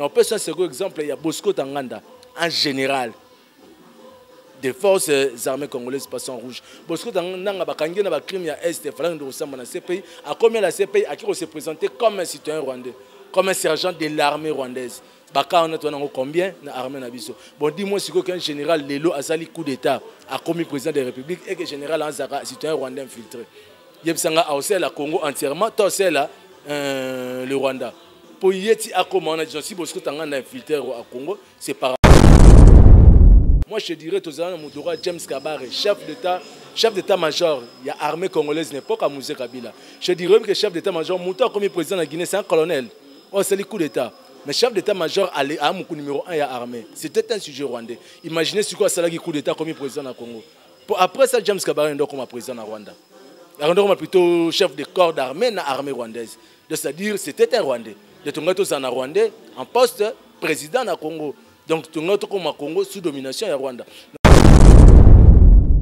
On peut ça, second exemple, il y a Bosco Tanganda, en général. Des forces armées congolaises passant rouge. Bosco Tanganda, il y a un crime à Est, il fallait que nous dans CPI. À combien la CPI a qui se présenté comme un citoyen rwandais, comme un sergent de l'armée rwandaise. Baka on a combien dans l'armée nabiso. Bon, dis-moi si qu'un général Lelo a sali coup d'état a commis président de la République et que le général Anzara, citoyen rwandais infiltré. Yebsanga a aussi la Congo entièrement, toi c'est là le Rwanda. Pour Yeti a comment on a dit si Bosco Tanganda infiltré au Congo, c'est par. Moi je dirais Tozana Moudora James Kabare, chef d'état-major, il y a armée congolaise n'époque à Mouzé Kabila. Je dirais que chef d'état-major, Mouta comme président de la Guinée, c'est un colonel. Oh, c'est le coup d'état. Mais chef d'état-major à mon numéro 1 il y a armée. C'était un sujet rwandais. Imaginez ce quoi ça a coup d'état comme président du Congo. Après ça, James Kabare est comme président du Rwanda. Rwanda plutôt chef de corps d'armée dans l'armée rwandaise. C'est-à-dire c'était un Rwandais. De Tongato c'est un Rwandais en poste président du Congo. Donc Tongato comme Congo sous domination de Rwanda.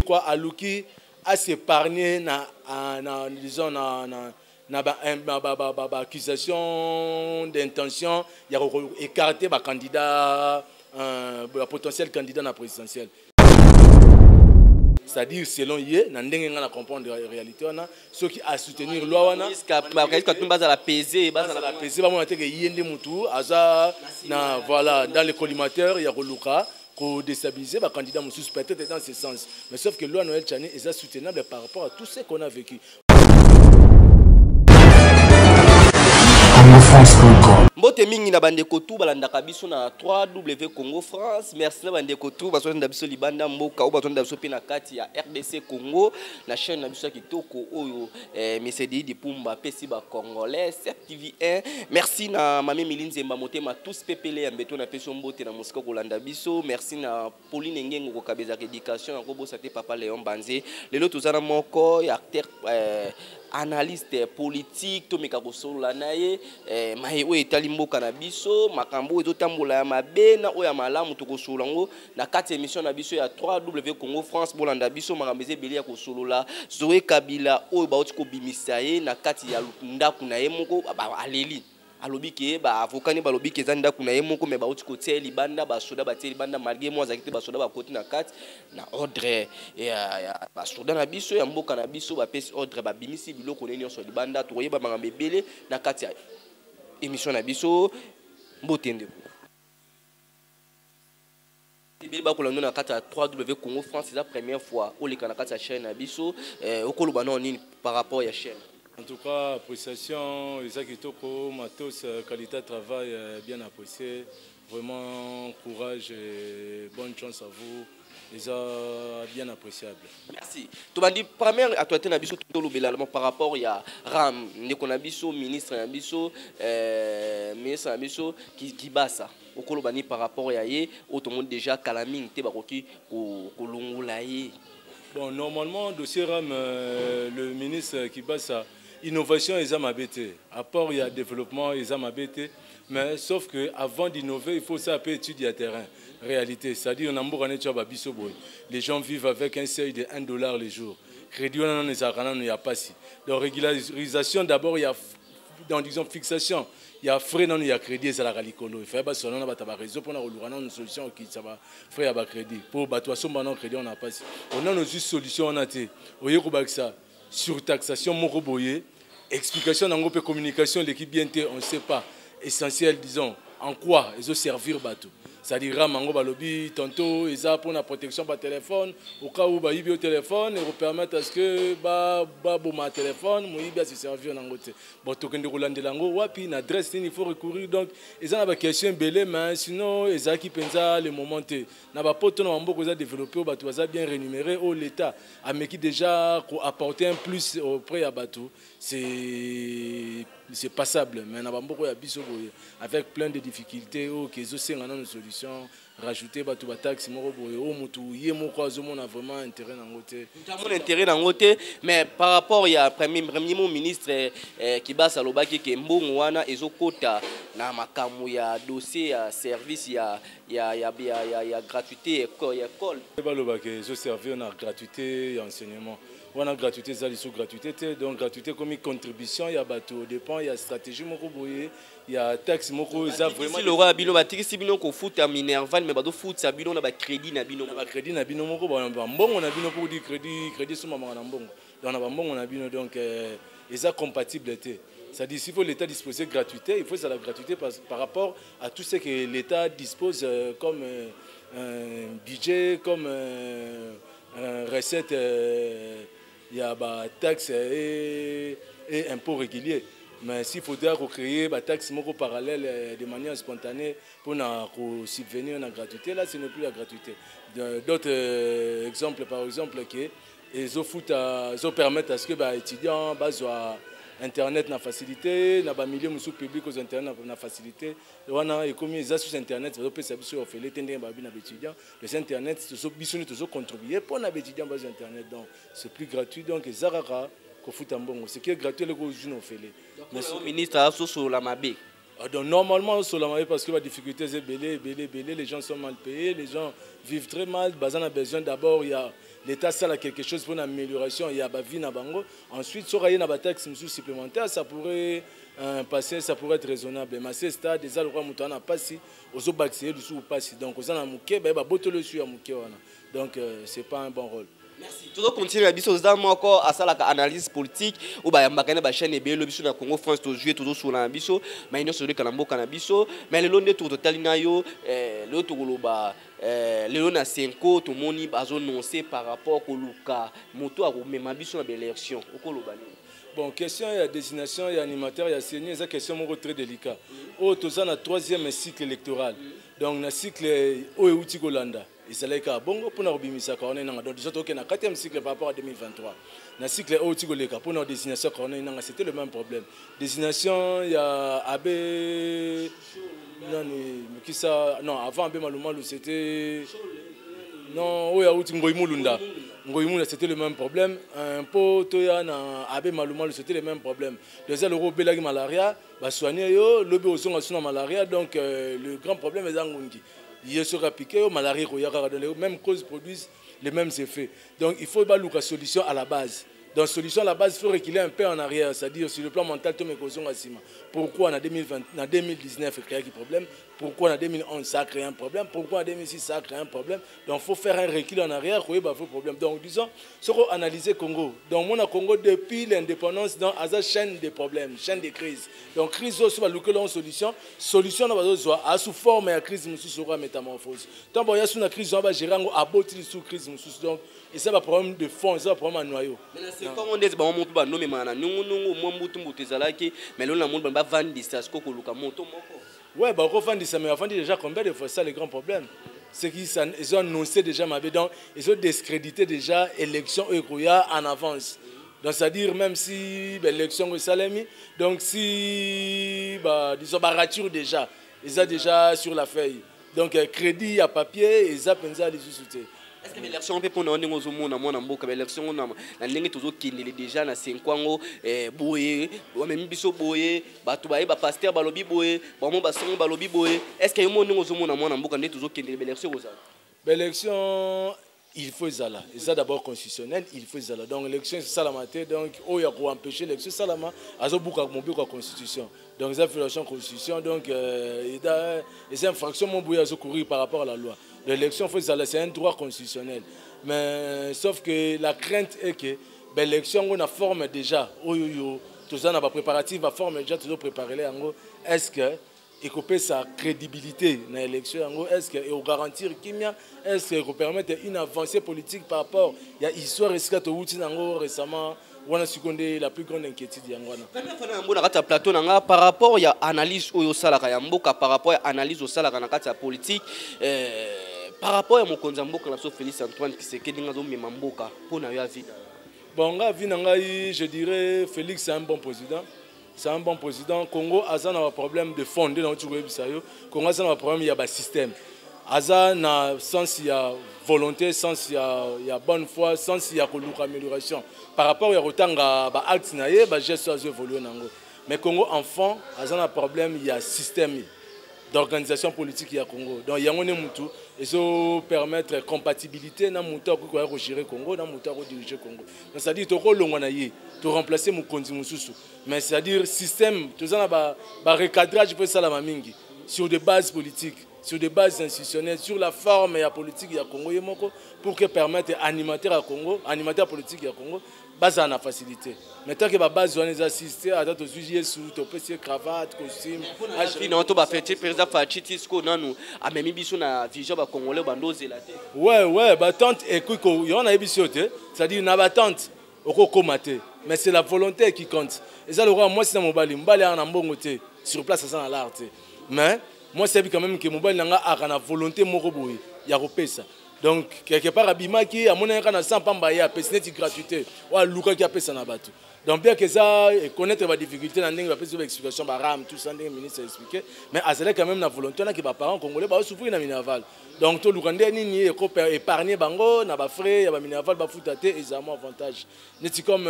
Quoi Aluki a s'épargné disons accusation d'intention, il y a écarté le candidat, le potentiel candidat à la présidentielle. C'est-à-dire, selon lui, on a comprendre la réalité, ceux qui a soutenir loi, voilà, dans les collimateurs, il y a Roluka. Pour déstabiliser le candidat peut-être dans ce sens. Mais sauf que loi Noël Tchani est soutenable par rapport à tout ce qu'on a vécu. Mbote mingi na bandeko tu balandaka biso na 3W Congo France. Merci na bandeko tu bazonda biso libanda mboka ou bazonda biso pe na kati ya RDC Congo na chaîne na biso kitoko oyo Mesedi di Pumba pesi ba congolais TV1. Merci na Mami Milinze Mbamotema tous pepele ya mbeto na peso mbote na musika kolanda biso. Merci na Pauline Ngengo ko kabeza éducation na ko bosate papa Léon Banze. Lelo tozana moko ya acteur analyste politique to mekakosolola naye maye oyo etali mboka na biso makambo ezotambola ya mabe na oyo ya malamu tokosolola ngo na kati émission na biso ya 3W Congo France bolanda biso makambo ezebele ya kosolola Zoé Kabila oyo bauti kobimisa ye na kati ya ndaku na ye moko aleli alobi ke ba avocat ni balobi ke zanda kuna ye moko me ba uti kotia libanda ba soda ba tie libanda malgré moi zakite ba soda ba koti na kati na ordre ya ba soda na biso ya mboka na biso ba pesi ordre ba bimisi biloko neni nyonso libanda to yeba makambo ebele na kati ya émission na biso mbotende ebele ba kolando na kati ya 3W Congo France c'est la première fois oleka na kati ya chaîne na biso okoloba na nini par rapport ya chaîne. En tout cas, appréciation, Isaac Itoko, Matos, qualité de travail bien appréciée. Vraiment, courage et bonne chance à vous. Ils ont bien appréciable. Merci. Tu m'as dit, première actualité par rapport à Ram, Nekonabiso, ministre Nabiso, ministre Nabiso, qui bat ça. Au Kolobani par rapport à Yaye, autrement déjà Kalaming, Tebaroki, Kolongulaye. Bon, normalement, dossier Ram, le ministre qui bat ça. Innovation, ils ont abêté. À part, il y a développement, ils ont abêté. Mais sauf qu'avant d'innover, il faut ça peu étudier à terrain. Réalité. C'est-à-dire, les gens vivent avec un seuil de $1 le jour. Crédit, il n'y a pas si. Donc, régularisation, d'abord, il y a, dans disons, fixation. Il y a frais, non, il y a crédit, c'est la ralicolo. Il faut que réseau pour une solution qui ça va frais à crédit. Pour battre son crédit, on n'a pas si. On a juste solution, on a été. Au lieu de ça. Surtaxation, Moroboye, explication dans la communication, l'équipe bien, on ne sait pas. Essentiel, disons, en quoi ils ont servi bateau. C'est-à-dire, Mango Balobi, tantôt, ils ont pour la protection par téléphone, au cas où ils ont au téléphone, et vous permettent à ce que, ma téléphone, moi, il se servir en côté. Bon, tout le monde de l'ango, wapi, une adresse, il faut recourir. Donc, ils ont des questions belées, mais sinon, ils ont qui pensent le moment. N'a pas tout le monde développé, ils ont bien rémunéré, l'État a mis déjà apporté un plus auprès à bateau. C'est passable, mais avec plein de difficultés, qu'ils ont une solution, rajouter des taxes, on a vraiment intérêt dans côté. Intérêt dans côté, mais par rapport à premier ministre qui base à l'obaki qui est bon wana ezokota na makamu ya dossier ya service ya gratuité école. L'obaki ezo servir na gratuité et enseignement. on a gratuité ça sous gratuité donc gratuité comme contribution il y a bateau dépend il y a stratégie moko boye il y a taxe moko ça vraiment si le roi bino batiki si bino ko foot à Minerval mais bato foot ça bino na ba crédit na bino moko ba mbongo na bino pour dire crédit sur maman na mbongo donc na ba mbongo na bino donc ça compatible ça dit s'il faut l'État disposer gratuité il faut ça la gratuité par rapport à tout ce que l'État dispose comme budget comme recette il y a bah taxes et impôts réguliers. Mais s'il faudrait créer des taxes parallèles de manière spontanée pour subvenir à la gratuité, là ce n'est plus la gratuité. D'autres exemples, par exemple, ils permettent à ce que les étudiants soient Internet na facilité, na ba milieu musu public aux internet na facilité. Wana et comme ils sur internet, ça peut servir sur fait tendre ba bi na étudiants. Les internet toujours bisoni toujours contribuer pour na étudiants bas internet donc c'est plus gratuit donc zarara ko futa mbongo. Ce qui est gratuit le ko joue fait. Mais le ministre a sur la mabé. Donc normalement sur la mabé parce que la difficulté c'est belé les gens sont mal payés, les gens vivent très mal, bazan a besoin d'abord il y a l'État sert à quelque chose pour une amélioration, il y a la vie na bango. Ensuite, si il y a des taxes supplémentaires, ça pourrait passer, ça pourrait être raisonnable. Mais c'est ça, déjà le roi Moutana passe, aux autres baxés du sous passe. Donc, aux gens mouké, ben botte le sur mouké donc c'est pas un bon rôle. Merci. Tout le continuer à biso dans encore à ça la analyse politique ou ba mbakana ba chaîne ebele biso na Congo France to jouer toujours sur la biso mais ino sur le kanambo kanabiso mais le londe tout total na yo le to koloba le na 5 to moni bazo noncer par rapport ko luka moto a mema biso na élection okoloba ni. Bon, question, il y a désignation, il y a animateur, il y a senior, c'est une question très délicate. Au total, dans le 3e cycle électoral, donc dans le cycle Ouéouti Golanda, il s'est là bongo pour nous obimisa quand on est dans déjà toqué dans 4e cycle par rapport à 2023. Dans le cycle Ouéouti Goleka pour nous désignation quand on est dans c'était le même problème. Désignation, il y a Abbé qui ça non avant Abbé Malumalu c'était non Ouéouti Ngoimulunda. C'était le même problème. Un pot na Abbé Malumalu c'était le même problème. Déjà le Belagi malaria, bah soigner yo, le besoin de malaria donc le grand problème est Zangungi. Il sera piqué, malaria, les mêmes causes produisent les mêmes effets. Donc il faut une solution à la base. Dans la solution à la base, il faut reculer un peu en arrière, c'est-à-dire sur le plan mental, tout mes cautions à Sima. Pourquoi en 2019 ça a créé un problème? Pourquoi en 2011 ça a créé un problème? Pourquoi en 2006 ça a créé un problème? Donc il faut faire un recul en arrière pour avoir un problème. Donc disons, ce qu'on analyse Congo. Donc mon Congo depuis l'indépendance dans la chaîne des problèmes, chaîne des crises. Donc crise aussi va une solution. Solution dans la sous forme et la crise nous sera métamorphose. Tant qu'il y a sous la crise, on va gérer à botter sous crise donc et ça va problème de fond, ça va problème à noyau. C'est comme on dit, on monte pas nommer mana, nous mais là on va vendre des sasco que le camoto. Ouais, bah on vend ça, mais on vend déjà combien de fois ça les grands problèmes. C'est qu'ils ont annoncé déjà ma vie, donc ils ont discrédité déjà l'élection Ekoya en avance. Donc c'est-à-dire même si l'élection est salamée, donc si disons rature déjà, ils ont déjà sur la feuille. Donc crédit à papier, ils ont pensé à les soutenir. Est-ce que l'élection peut pour nous l'élection on a n'engue toujours qui est déjà na 5 ans boye même biso boye batu ba pasteur balobi boye ba mo ba songo balobi boye est-ce que yo ndenge ozomona mwana mboka ndé toujours qui l'élection aux l'élection il faut zala et ça d'abord constitutionnel il faut zala donc l'élection c'est ça la matière donc il y a pour empêcher l'élection salama azobuka mobuka constitution donc ça violation constitution donc et infraction mon bouya zo courir par rapport à la loi. L'élection c'est un droit constitutionnel mais sauf que la crainte est que l'élection on a forme déjà tout ça n'a pas préparatif va forme déjà toujours préparé les est-ce que et couper sa crédibilité dans l'élection, est-ce qu'il faut garantir qu'il y a, est-ce qu'il faut permettre une avancée politique par rapport, il y a histoire récemment, on a secondé la plus grande inquiétude. Par rapport à l'analyse au salaire, par rapport à l'analyse au salaire la politique, par rapport à mon konzamboka, Félix Antoine qui s'est quitté dans mes mamboka pour n'avoir vie. Bon, je dirais Félix c'est un bon président. C'est un bon président. Congo a un problème de fonder dans le pays. Congo a un problème, il y a un système. Azan sans il y a volonté, sans il y a bonne foi, sans il y a amélioration. Par rapport à autant d'actes, il y a des gestes évolués. Mais Congo enfant, a un problème, il y a système. d'organisation politique ya Congo. Donc yango ne mutu et ça permettre compatibilité na mutu ko gérer Congo na mutu ko diriger Congo. Donc ça dit to ko longwa na ye to remplacer Mokonzi Mususu. Mais c'est à dire système tout ça ba recadrage peut ça la mingi sur des bases politiques, sur des bases institutionnelles, sur la forme et la politique ya Congo yemoko pour que permettre animateur à Congo, animateur politique ya Congo base en facilité. Maintenant que la base on les assister à d'autres sujets sous to PC cravate costume non to ba fêter président Fachiti sko nanu a même biso na vision ba congolais bandoze la tête. Ouais ba tante écoute y en a biso te, c'est-à-dire na ba tante oko komate mais c'est la volonté qui compte. Et ça le roi moi c'est na mobali en mbongo te sur place ça na l'art te. Mais moi c'est quand même que mobali nanga a na volonté moko boye ya kopesa. Donc, quelque part, Abimaki, à mon avis, on a 100 pamba ya pesneti gratuité. Ou à Luka qui a payé ça batu. Donc, bien que ça, connaître les difficultés, on a des explications, ram, tout ça, le ministre a expliqué. Mais à cela quand même la volonté, on a que les parents congolais vont souffrir dans le minaval. Donc, tout le monde est épargné, bango, n'a pas frais, il y a minaval, ba foutate, ils ont un avantage. C'est comme,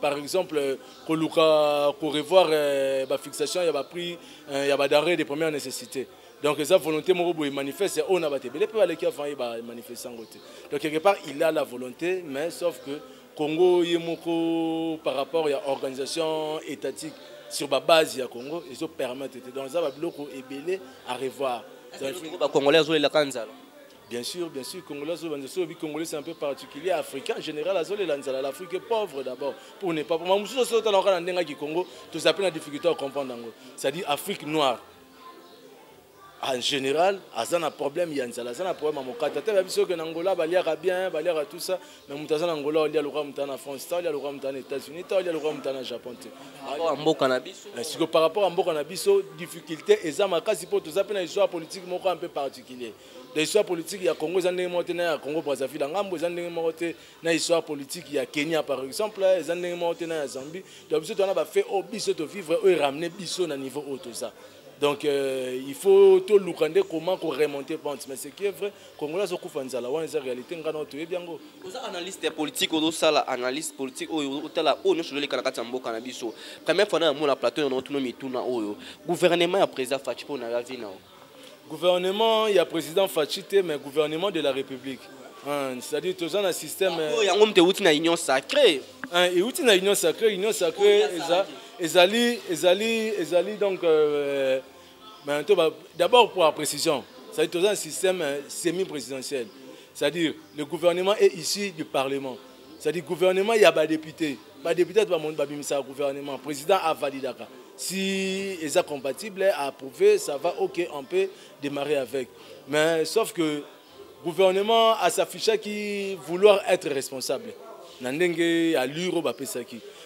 par exemple, pour revoir la fixation, il y a prix, il y a d'arrêt des premières nécessités. Donc, sa volonté, il manifeste, on a battu. Il peut aller manifester. Donc, quelque part, il a la volonté, mais sauf que Congo, par rapport à l'organisation étatique sur la base du Congo, ils se permettent. Donc, ça va bloquer et belé à revoir. Bien sûr, Congolais, c'est un peu particulier. Africain, en général, l'Afrique est pauvre d'abord. Pour ne pas. Moi, je suis au Congo, tout appelle la difficulté à comprendre. C'est-à-dire Afrique noire. En général, il y a un problème, il y a un problème à mon cas. Il y a un Angola, il y a bien, il y a tout ça. Mais il y a un Angola, il y a le roi en France, il y a le roi en États-Unis, il y a le roi en Japon. Par rapport à Mbo Cannabis, difficulté, et ça, c'est pour tout ça, une histoire politique un peu particulière. L'histoire politique, il y a Congo, il y a Congo, Brazzaville, il y a une histoire politique, il y a Kenya par exemple, il y a une Zambie. Donc, on a fait au biso de vivre et ramener biso à niveau haut tout ça. Donc il faut tout regarder comment remonter pente. Mais ce qui est vrai, Congolais sont couffés en la réalité. Vous êtes analyste politique, vous êtes analyste politique, vous êtes là, vous êtes là, vous cannabis. Première fois dans le plateau, nous avons mis tout dans le gouvernement et président Fachi pour la vie. Gouvernement, il y a président Fachi, mais gouvernement de la République. C'est-à-dire que tout un système. Il y a une union sacrée. Il y a une union sacrée, donc. D'abord pour la précision, c'est un système semi-présidentiel. C'est-à-dire le gouvernement est issu du Parlement. C'est-à-dire le gouvernement, il y a des députés. Les députés doivent monter au gouvernement. Le président a validé. Si ils sont compatibles, à approuver, ça va, ok, on peut démarrer avec. Mais sauf que le gouvernement a s'affiché qui vouloir être responsable.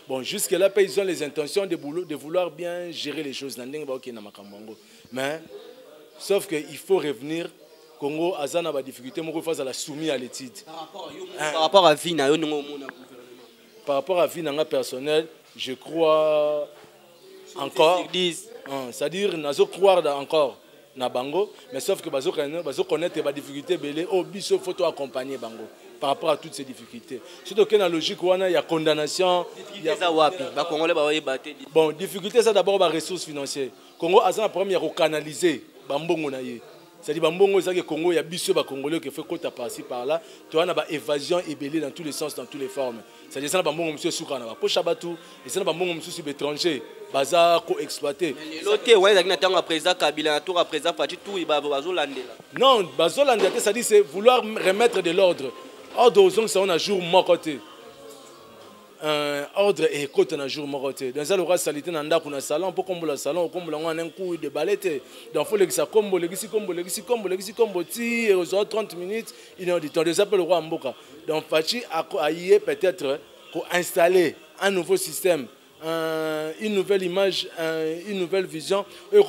Bon, jusque-là, ils ont les intentions de vouloir bien gérer les choses. Mais, sauf qu'il faut revenir. Congo a des difficultés, mais il faut la soumise à l'étude. Par rapport à Vina, par rapport à Vina personnel, je crois encore. C'est-à-dire, je crois encore na bango, mais sauf que bazo connaître les difficultés belé au biso faut accompagner bango par rapport à toutes ces difficultés. Surtout que dans la logique où il y a condamnation, il y a bon, difficulté ça d'abord les ressources financières. Congo a un problème à canaliser bambongo na ye. C'est-à-dire bambongo ça que Congo il y a biso ba congolais qui fait côté par-ci par-là, tu as une évasion et belé dans tous les sens, dans toutes les formes. C'est-à-dire ça bambongo monsieur soukana ba poche batu et ça bambongo monsieur sur étranger. Baza co-exploité. Non, bazolandela, ça dit c'est vouloir remettre de l'ordre. Ordre aux gens, ça on a jour mon côté. Ordre et côté on a jour mon côté. Dans ça le roi salité nanda kuna salon pour combo le salon, combo la un coup de balette. Donc faut que ça combo combo ti aux 30 minutes, il est du temps. Des appels le roi Mboka. Donc Fachi a y peut-être pour installer un nouveau système. Une nouvelle image, une nouvelle vision. Et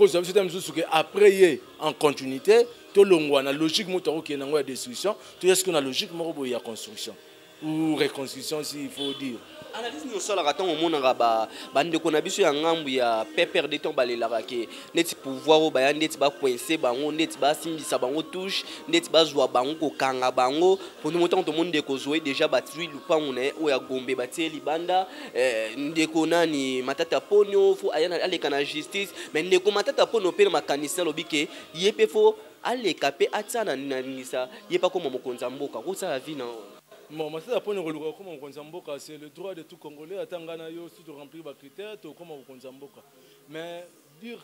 après, en continuité, tout le monde a logique qui est en destruction, tout ce qu'on a logique qui est en construction. ou reconstruction s'il faut dire. Analyse nous sommes là quand on a bande qu'on a biso ya ngambu ya pepper de ton balelaka ke net pouvoir o ba net ba coincer bango net ba simbisa bango touche net ba zwa bango ko kanga bango pour nous monter tout le monde de ko jouer déjà batui lupa on est o ya gombe batie libanda ndeko nani matata ponyo fo ayana ale kana justice mais ndeko matata ponyo pe makanisa lobike yepe fo ale kapé atana nisa yepa ko mokonza mboka ko sa la vie na bon, c'est le droit de tout Congolais. Attends, si tu remplis les critères, tu comme Konzamboka. Mais dire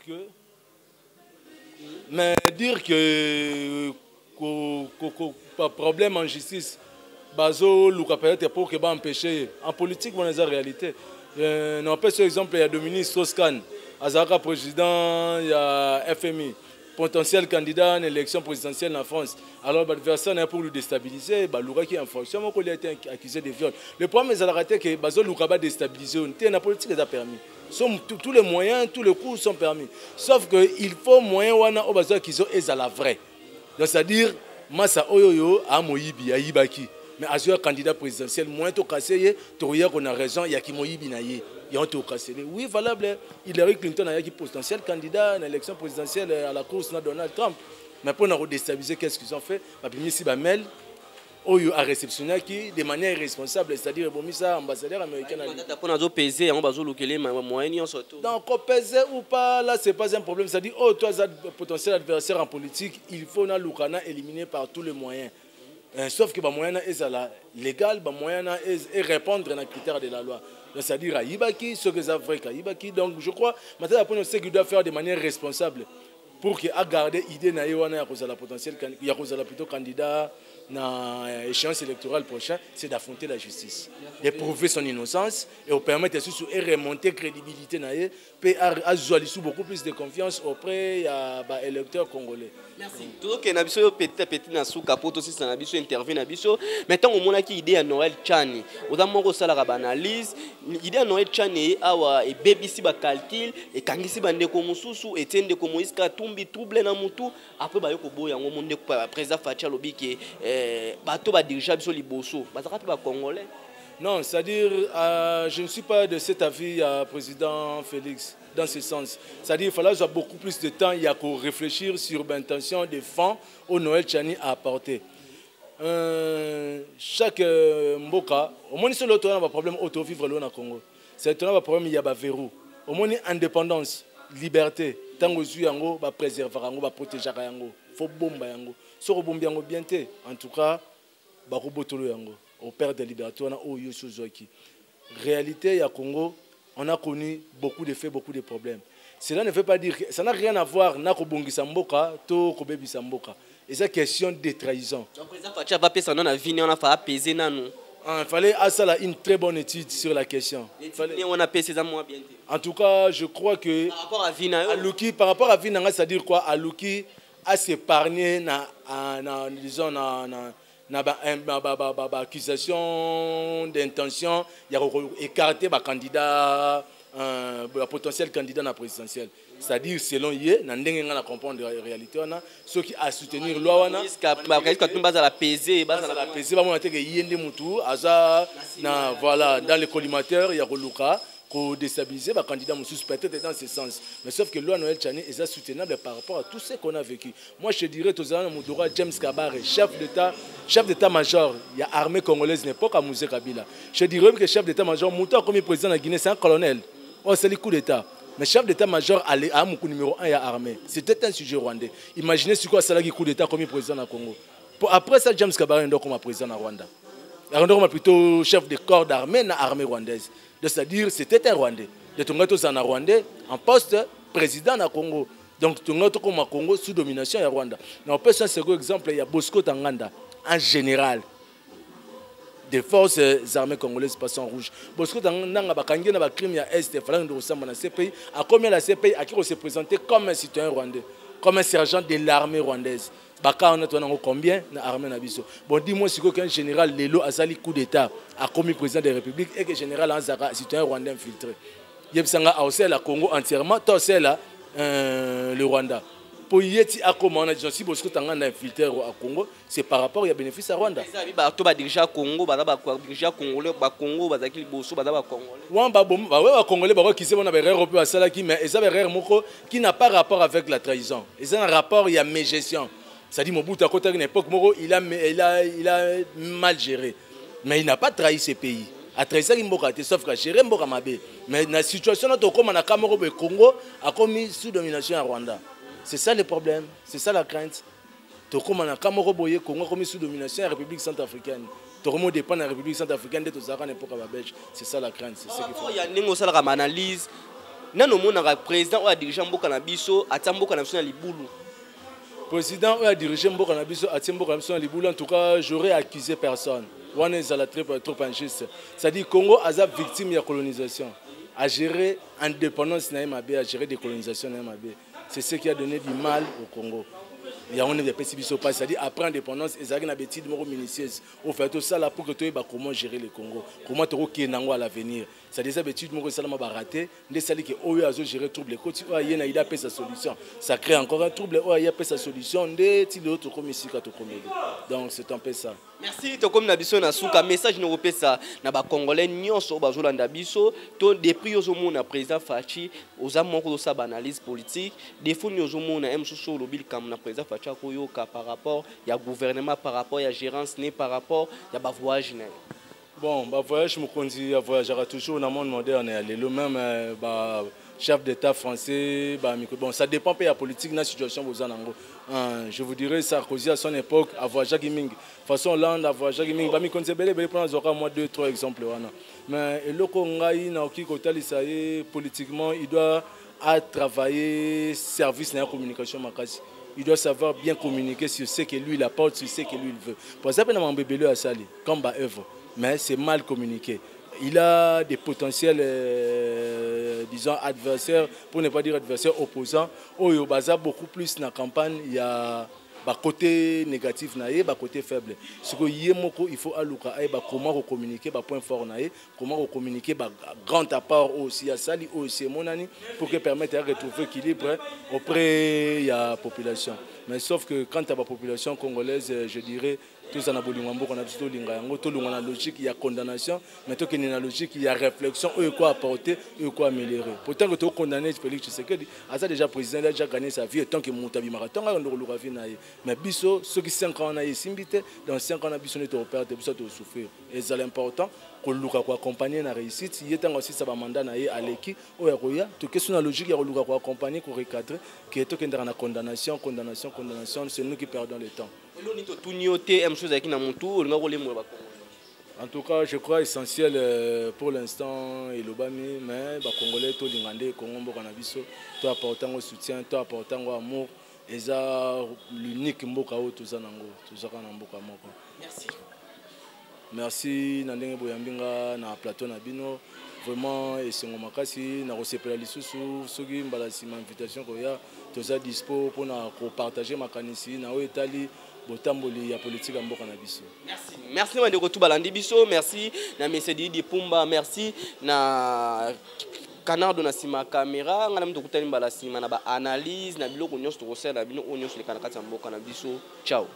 que pas problème en justice, bazo luka peut-être pour que empêcher en politique, on a la réalité. Non, par exemple, il y a Dominique Strauss-Kahn, Azaka président, il y a FMI. Potentiel candidat à l'élection présidentielle en France. Alors, l'adversaire est pour le déstabiliser. Loura qui est en fonction, il a été accusé de viol. Le problème, c'est que Bazo Loura va déstabiliser. La politique est permis. Tous les moyens, tous les coups sont permis. Sauf qu'il faut moyen au Bazo qui sont à la vraie. C'est-à-dire, Massa Oyoyo a Moïbi, a Ibaki. Mais à ce candidat présidentiel, moins tu cassé, tu vois qu'on a raison, il y a qui Moïbi naïe. Oui, valable. Hillary Clinton a qui potentiel candidat à l'élection présidentielle à la course de Donald Trump. Mais pour nous déstabiliser, qu'est-ce qu'ils ont fait? Ils ont mis a réceptionné qui de manière irresponsable, c'est-à-dire ambassadeur américain. Donc, peser ou pas, là, ce n'est pas un problème. C'est-à-dire, toi, potentiel adversaire en politique, il faut éliminer par tous les moyens. Sauf que les moyens sont légal, les moyens sont répondre aux critères de la loi. C'est-à-dire à Ibaki, ce que ça fait à Ibaki. Donc je crois maintenant qu'il doit faire de manière responsable pour qu'il ait gardé l'idée qu'il y a plutôt candidat dans l'échéance électorale prochaine, c'est d'affronter la justice, de prouver son innocence et de permettre de remonter la crédibilité et de beaucoup plus de confiance auprès des électeurs congolais. Merci. Tout que Nabiso petit na souka poto si ça Nabiso intervient Nabiso. Maintenant on a qui idée à Noël Chani. On a mongo sala ka analyse. Idée à Noël Chani awa et baby si ba calcul et kangisi bande ko mususu et tende ko Moïse Katumbi trouble na mutu après ba yoko boya ngo monde président Fatia lobi ke bato ba dirigeant biso liboso. Bazaka pe ba congolais. Non, c'est-à-dire, je ne suis pas de cet avis à président Félix, dans ce sens. C'est-à-dire qu'il fallait beaucoup plus de temps, il y a qu'à réfléchir sur l'intention des fonds au Noël Chani à apporter. Chaque mboka, au moins si l'autre a un problème auto-vivre au Congo, c'est un problème, il y a un verrou. Au moins indépendance, liberté, tant que tu as préserver, protéger, il faut bomber. Si on bombe bien, en tout cas, il faut au père de liberté, on a eu Yosuzoki. Réalité, à Congo, on a connu beaucoup de faits, beaucoup de problèmes. Cela ne veut pas dire que ça n'a rien à voir avec Kobongi Samboka, to Kobebi Samboka. Et c'est question de trahison. Il fallait une très bonne étude sur la question. En tout cas, je crois que par rapport à Vina, c'est-à-dire quoi, Alouki a s'épargné disons accusation d'intention, il y a écarté le candidat, le potentiel candidat à la présidentielle. C'est-à-dire, selon lui, on a comprendre la réalité, ceux qui a soutenir la loi, voilà, dans les collimateurs, il y a Roluka. Pour déstabiliser les candidats peut-être dans ce sens. Mais sauf que loi Noël Chani est soutenable par rapport à tout ce qu'on a vécu. Moi, je dirais que James Kabare, chef d'état-major, il y a armée congolaise n'époque à Mouzé Kabila. Je dirais que chef d'état-major, Mouta comme président de la Guinée, c'est un colonel. Oh, c'est le coup d'état. Mais chef d'état-major à Moukou numéro 1, il y a armée. C'était un sujet rwandais. Imaginez ce quoi c'est le coup d'état comme président de Congo. Après ça, James Kabare est comme président de Rwanda. Il est plutôt chef de corps d'armée dans l'armée rwandaise. C'est-à-dire c'était un Rwandais. De Tongato Zana Rwandais en poste président du Congo. Donc Tongato comme Congo sous domination de Rwanda. Mais on peut un second exemple, il y a Bosco Tanganda, un général des forces armées congolaises Poisson Rouge. Bosco Tanganda a kangi na crime ya Est, fallait de ressemble à CPI. A combien la CPI a qui se présenté comme un citoyen rwandais, comme un sergent de l'armée rwandaise. Baka on a combien dans l'armée nabiso. Bon dis-moi si qu'un général Lelo a sali coup d'état a commis président de la République et que le général Anzara citoyen rwandais infiltré. Yebsanga a aussi la Congo entièrement, toi c'est là le Rwanda. pour yeti akoma na si bosco tanga na infiltré au Congo, c'est par rapport il bénéfice à Rwanda. Ba to ba dirija Congo, ba dirija congolais, ba Congo, ba zakili boso, ba congolais. Wan ba bom ba wa congolais ba qui se bona berre au peu à sala qui mais eza berre moko qui n'a pas rapport avec la trahison. Ils ont un rapport il y a mégestion. Ça dit Mobutu à côté d'une époque moko il a mal géré. Mais il n'a pas trahi ce pays. A trahi ça Mboka sauf que géré Mboka mabe. Mais la situation là comme na Cameroun et Congo a commis sous domination à Rwanda. C'est ça le problème, c'est ça la crainte. Comme na Cameroun boye Congo commis sous domination à la République centrafricaine. Tout dépend de la République centrafricaine de tous à l'époque à Belge. C'est ça la crainte, c'est ce qu'il faut. Il y a ningo ça la analyse. Nano mona président ou a dirigeant Mboka na biso, atamboka na biso na libulu. Président ou a dirigé Mboka na biso, atamboka na biso na libulu. En tout cas, j'aurais accusé personne. On est à la trop injuste. C'est-à-dire Congo a été victime de la colonisation, a géré l'indépendance à gérer des colonisations. C'est ce qui a donné du mal au Congo. Il y a des pessimistes, c'est-à-dire après l'indépendance, ils ont des bêtises minutieuses. Au fait, tout ça là pour que tu aies comment gérer le Congo, comment tu aies à l'avenir. C'est des habitudes que ça m'a raté. Des salles qui ont géré trouble. Quand il y a sa solution, ça crée encore un trouble. Il y a sa solution. Donc c'est un peu ça. Merci. To comme nabiso na suka message no repesa na ba congolais nyonso bazolanda biso to depuis ozomona président Fachi ozamoko do sa analyse politique défaut ozomona msusu lobil kam na président Fachi koyoka par rapport ya gouvernement par rapport ya gérance né par rapport ya ba voyage né. Bon, bah voyage me conduit à voyager toujours dans le monde moderne. Le même chef d'État français, bon, ça dépend de la politique, de la situation. Je vous dirais Sarkozy à son époque, à voyager Giming. De façon Hollande, à voyager Giming. Je vais prendre moi 2-3 exemples. Mais le Congo, politiquement, il doit travailler service de la communication. Il doit savoir bien communiquer sur ce que lui il apporte, sur ce que lui il veut. Pour exemple, on a un bébé à Sali, comme œuvre. Mais c'est mal communiqué. Il a des potentiels, disons, adversaires, pour ne pas dire adversaires, opposants. Il y a beaucoup plus dans la campagne, il y a un côté négatif, un côté faible. Ce qu'il faut comment communiquer, point fort, comment communiquer, grand apport aussi à Sali, aussi pour que permettre de retrouver l'équilibre auprès de la population. Mais sauf que quant à la population congolaise, je dirais, tout ça, on a la logique, il y a condamnation, mais il y a une logique, il y a réflexion, il y a quoi apporter, il y a quoi améliorer. Pourtant, que tu as condamné Félix Tshisekedi, il a déjà président, il a déjà gagné sa vie, tant qu'il monte à Bimaraton, il a vie. Mais Bisso, ceux qui 5 ans, dans 5 ans, Bisso n'est pas opéré, Bisso est souffrir. Et c'est important que nous accompagner dans la réussite. Il y a aussi un mandat à l'équipe, tout que la logique, il y a un accompagner, pour recadrer, qui est dans la condamnation, c'est nous qui perdons le temps. En tout cas, je crois essentiel pour l'instant, mais les Congolais, tous les Congolais, tout apportant au soutien, tout apportant au amour, et c'est l'unique mboka où tout ça Merci. Merci Nandenge Boyambinga na plateau na bino. Vraiment, et c'est mon makasi, na receveur lisusu, soki mbalasi ma invitation koya, toza dispo pour na partager ma kanisi na oetali botamboli ya politique mboka na biso. Merci. Merci na ndeko tubalandi biso, merci na Mesedi di Pumba, merci na Canardo na sima caméra, ngana mto kutani mbala sima na ba analyse na biloko nyonso to kosala na bino onyo sur le kanakati mboka na biso. Ciao.